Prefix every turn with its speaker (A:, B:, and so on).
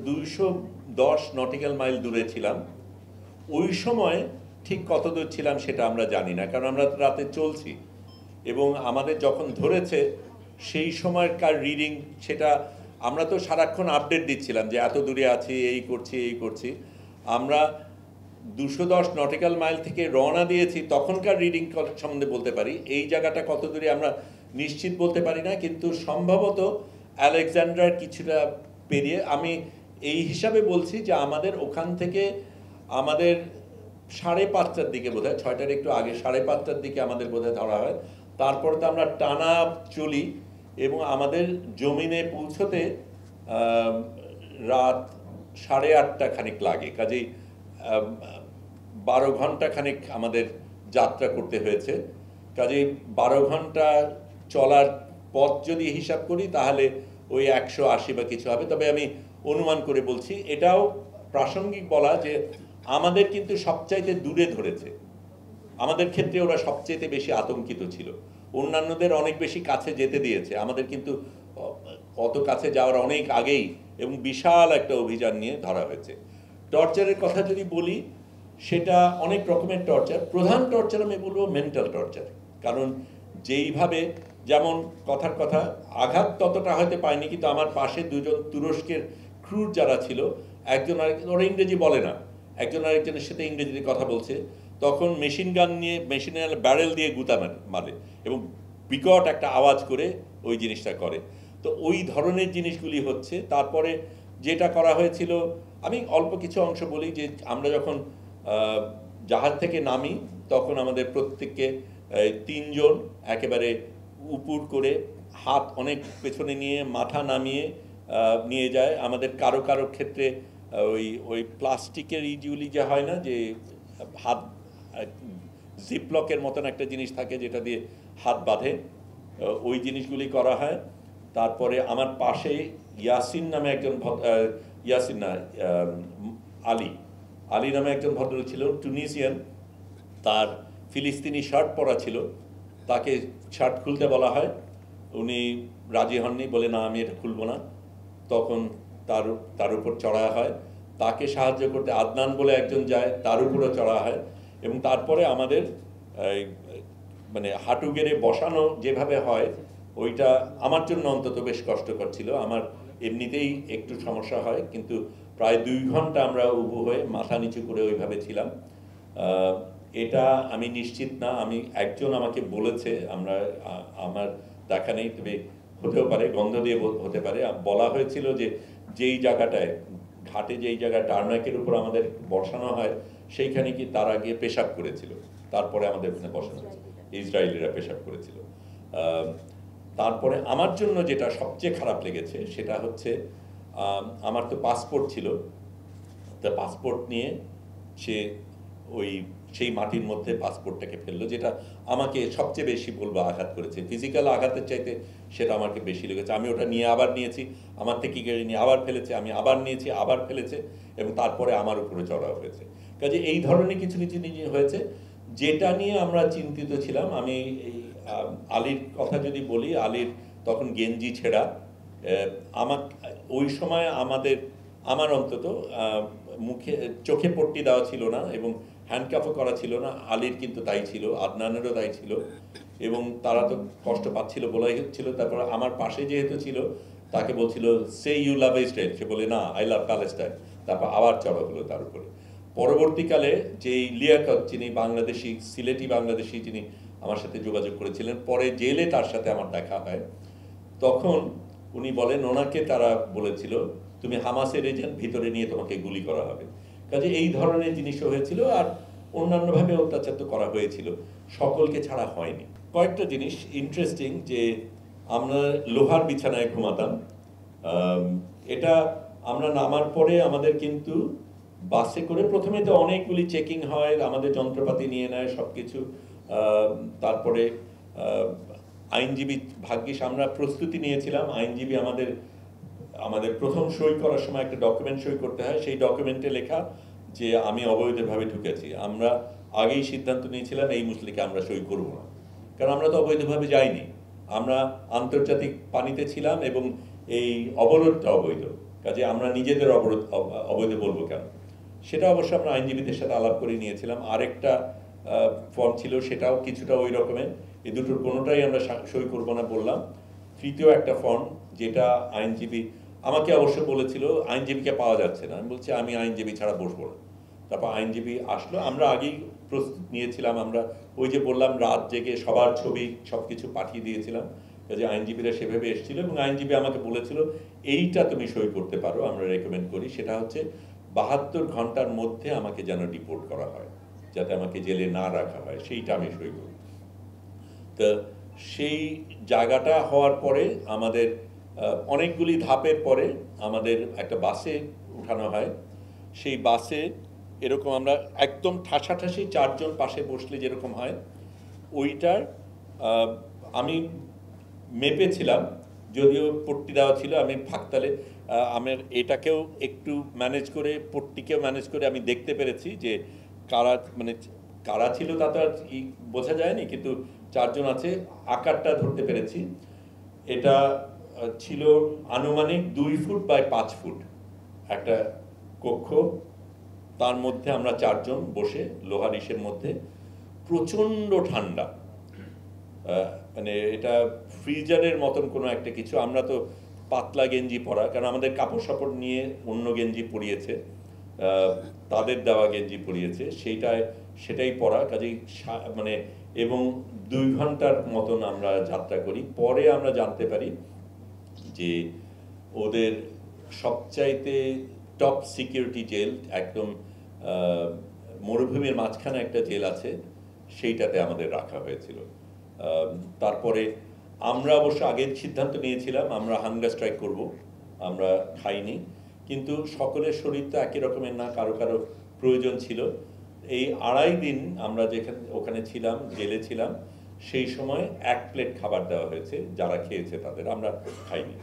A: 210 nautical mile দূরে ছিলাম। ওই সময় ঠিক কত দূর ছিলাম সেটা আমরা জানি না, কারণ আমরা রাতে চলছি এবং আমাদের যখন ধরেছে সেই সময়কার রিডিং সেটা আমরা তো সারাক্ষণ আপডেট দিচ্ছিলাম যে এত দূরে আছি, এই করছি এই করছি। আমরা 210 নটিক্যাল মাইল থেকে রওনা দিয়েছি, তখনকার রিডিং সম্বন্ধে বলতে পারি। এই জায়গাটা কত দূরে আমরা নিশ্চিত বলতে পারি না, কিন্তু সম্ভবত আলেকজান্ডার কিছুটা পেরিয়ে। আমি এই হিসাবে বলছি যে আমাদের ওখান থেকে আমাদের 5:30টার দিকে বোধহয়, 6টার একটু আগে 5:30টার দিকে আমাদের বোধহয় ধরা হয়। তারপরে তো আমরা টানা চলি এবং আমাদের জমিনে পৌঁছতে রাত 8:30 খানিক লাগে। কাজেই 12 ঘন্টা খানিক আমাদের যাত্রা করতে হয়েছে। কাজেই 12 ঘন্টা চলার পথ যদি হিসাব করি তাহলে ওই 180 বা কিছু হবে। তবে আমি অনুমান করে বলছি। এটাও প্রাসঙ্গিক বলা যে আমাদের কিন্তু সবচাইতে দূরে ধরেছে, আমাদের ক্ষেত্রে ওরা সবচাইতে বেশি আতঙ্কিত ছিল। অন্যান্যদের অনেক বেশি কাছে যেতে দিয়েছে, আমাদের কিন্তু অত কাছে যাওয়ার অনেক আগেই এবং বিশাল একটা অভিযান নিয়ে ধরা হয়েছে। টর্চারের কথা যদি বলি, সেটা অনেক রকমের টর্চার। প্রধান টর্চার আমি বলবো মেন্টাল টর্চার, কারণ যেইভাবে, যেমন কথার কথা, আঘাত ততটা হয়তো পায়নি, কিন্তু আমার পাশে দুজন তুরস্কের ক্রুর যারা ছিল, একজন আরেকজন, ওরা ইংরেজি বলে না, একজন আরেকজনের সাথে ইংরেজিতে কথা বলছে, তখন মেশিন গান নিয়ে, মেশিনের ব্যারেল দিয়ে গুতা মারে এবং বিকট একটা আওয়াজ করে ওই জিনিসটা করে। তো ওই ধরনের জিনিসগুলি হচ্ছে। তারপরে যেটা করা হয়েছিল, আমি অল্প কিছু অংশ বলি, যে আমরা যখন জাহাজ থেকে নামি তখন আমাদের প্রত্যেককে 3 জন একেবারে উপুর করে হাত অনেক পেছনে নিয়ে মাথা নামিয়ে নিয়ে যায়। আমাদের কারো কারো ক্ষেত্রে ওই প্লাস্টিকের ইজুলি যে হয় না, যে হাত জিপলকের মতন একটা জিনিস থাকে যেটা দিয়ে হাত বাঁধে, ওই জিনিসগুলি করা হয়। তারপরে আমার পাশে ইয়াসিন নামে একজন ইয়াসিন না, আলী নামে একজন ভদ্রলোক ছিল, টুনিসিয়ান। তার ফিলিস্তিনি শার্ট পরা ছিল, তাকে শার্ট খুলতে বলা হয়, উনি রাজি হননি, বলে না আমি এটা খুলবো না। তখন তার উপর চড়া হয়, তাকে সাহায্য করতে আদনান বলে একজন যায়, তার উপরও চড়া হয়। এবং তারপরে আমাদের মানে হাঁটু গেড়ে বসানো যেভাবে হয়, ওইটা আমার জন্য অন্তত বেশ কষ্টকর ছিল। আমার এমনিতেই একটু সমস্যা হয়, কিন্তু প্রায় 2 ঘন্টা আমরা উবু হয়ে মাথা নিচু করে ওইভাবে ছিলাম। এটা আমি নিশ্চিত না, একজন আমাকে বলেছে, আমার দেখা নেই, তবে হতেও পারে, গন্ধ দিয়ে হতে পারে, বলা হয়েছিল যে যেই জায়গাটায় ঘাটে, যেই জায়গায় টার্মাকের উপর আমাদের বসানো হয়, সেইখানে কি তারা গিয়ে পেশাব করেছিল, তারপরে আমাদের ওখানে বসানো হয়েছে। ইসরায়েলিরা পেশাব করেছিল। তারপরে আমার জন্য যেটা সবচেয়ে খারাপ লেগেছে সেটা হচ্ছে, আমার তো পাসপোর্ট ছিল, তা পাসপোর্ট নিয়ে সে সেই মাটির মধ্যে পাসপোর্টটাকে ফেললো, যেটা আমাকে সবচেয়ে বেশি বলবো আঘাত করেছে। ফিজিক্যাল আঘাতের চাইতে সেটা আমাকে বেশি লেগেছে। আমি ওটা নিয়ে আবার নিয়েছি, আমার থেকে কেড়ে নিয়ে আবার ফেলেছে, আমি আবার নিয়েছি, আবার ফেলেছে, এবং তারপরে আমার উপরে চড়াও হয়েছে। কাজে এই ধরনের কিছু কিছু জিনিস হয়েছে যেটা নিয়ে আমরা চিন্তিত ছিলাম। আমি এই আলীর কথা যদি বলি, আলীর তখন গেঞ্জি ছেঁড়া। ওই সময় আমার অন্তত চোখে পট্টি দেওয়া ছিল না এবং হ্যান্ডকাফও করা ছিল না। আলীর কিন্তু তাই ছিল, আদনানেরও তাই ছিল, এবং তারা তো কষ্ট পাচ্ছিল বলাই হচ্ছিল। তারপর আমার পাশে যেহেতু ছিল, তাকে বলছিল সে ইউ লাভ ইসরায়েল, সে বলে না আই লাভ প্যালেস্টাইন। তারপর আবার চড়া হলো তার উপরে। পরবর্তীকালে যেই লিয়াকত, যিনি বাংলাদেশি, সিলেটি বাংলাদেশি, যিনি আমার সাথে যোগাযোগ করেছিলেন, পরে জেলে তার সাথে আমার দেখা হয়, তখন উনি বলেন ওনাকে তারা বলেছিল তুমি হামাসের এজেন্ট, ভিতরে নিয়ে তোমাকে গুলি করা হবে। কাজে এই ধরনের জিনিসও হয়েছিল। আর অন্যান্যভাবে অত্যাচার তো করা হয়েছিল, সকলকে ছাড়া হয়নি। কয়েকটা জিনিস ইন্টারেস্টিং, যে আমরা লোহার বিছানায় ঘুমাতাম। এটা আমরা নামার পরে আমাদের কিন্তু বাসে করে প্রথমে তো অনেকগুলি চেকিং হয়, আমাদের যন্ত্রপাতি নিয়ে নেয় সব কিছু। তারপরে আইনজীবী, ভাগ্যিস আমরা প্রস্তুতি নিয়েছিলাম, আইনজীবী আমাদের প্রথম সই করার সময় একটা ডকুমেন্ট সই করতে হয়, সেই ডকুমেন্টে লেখা যে আমি অবৈধভাবে ঢুকেছি। আমরা আগেই সিদ্ধান্ত নিয়েছিলাম এই মুসলিকে আমরা সই করব না, কারণ আমরা তো অবৈধভাবে যাইনি, আমরা আন্তর্জাতিক পানিতে ছিলাম এবং এই অবরোধটা অবৈধ। কাজে আমরা নিজেদের অবৈধ বলবো কেন? সেটা অবশ্য আমরা আইনজীবীদের সাথে আলাপ করে নিয়েছিলাম। আরেকটা ফর্ম ছিল, সেটাও কিছুটা ওই রকমের। এই দুটোর কোনোটাই আমরা সই করবো না বললাম। তৃতীয় একটা ফর্ম, যেটা আইনজীবী আমাকে অবশ্য বলেছিল আইনজীবীকে পাওয়া যাচ্ছে না, আমি বলছি আমি আইনজীবী ছাড়া বসবো না। তারপর আইনজীবী আসলো, আমরা আগেই প্রস্তুত নিয়েছিলাম, আমরা ওই যে বললাম রাত জেগে সবার ছবি সব কিছু পাঠিয়ে দিয়েছিলাম, কাজে আইনজীবীরা সেভাবে এসেছিল এবং আইনজীবী আমাকে বলেছিল এইটা তুমি সই করতে পারো, আমরা রেকমেন্ড করি, সেটা হচ্ছে 72 ঘন্টার মধ্যে আমাকে যেন ডিপোর্ট করা হয়, যাতে আমাকে জেলে না রাখা হয়, সেইটা আমি সই করি। তো সেই জায়গাটা হওয়ার পরে আমাদের অনেকগুলি ধাপের পরে আমাদের একটা বাসে উঠানো হয়। সেই বাসে এরকম আমরা একদম ঠাসাঠাসি 4 জন পাশে বসলে যেরকম হয়, ওইটার আমি মেপেছিলাম, যদিও পট্টি দেওয়া ছিল, আমি ফাঁকতালে আমার এটাকেও একটু ম্যানেজ করে, পট্টিকেও ম্যানেজ করে আমি দেখতে পেরেছি যে কারা, মানে কারা ছিল তা তো আর বোঝা যায়নি, কিন্তু 4 জন আছে, আকারটা ধরতে পেরেছি। এটা ছিল আনুমানিক 2 ফুট বাই 5 ফুট একটা কক্ষ, তার মধ্যে আমরা 4 জন বসে লোহার ইসের মধ্যে, প্রচণ্ড ঠান্ডা, মানে এটা ফ্রিজারের মতন কোনো একটা কিছু। আমরা তো পাতলা গেঞ্জি পরা, কারণ আমাদের কাপড় সাপড় নিয়ে অন্য গেঞ্জি পরিয়েছে, তাদের দেওয়া গেঞ্জি পরিয়েছে, সেটাই পরা, কাজেই মানে এবং 2 ঘন্টার মতন আমরা যাত্রা করি। পরে আমরা জানতে পারি যে ওদের সবচাইতে টপ সিকিউরিটি জেল, একদম মরুভূমির মাঝখানে একটা জেল আছে, সেইটাতে আমাদের রাখা হয়েছিল। তারপরে আমরা অবশ্য আগের সিদ্ধান্ত নিয়েছিলাম আমরা হাঙ্গার স্ট্রাইক করব, আমরা খাইনি, কিন্তু সকলের শরীর তো একই রকমের না, কারো কারো প্রয়োজন ছিল। এই 2.5 দিন আমরা ওখানে ছিলাম, জেলে ছিলাম, সেই সময় 1 প্লেট খাবার দেওয়া হয়েছে, যারা খেয়েছে তাদের, আমরা খাইনি।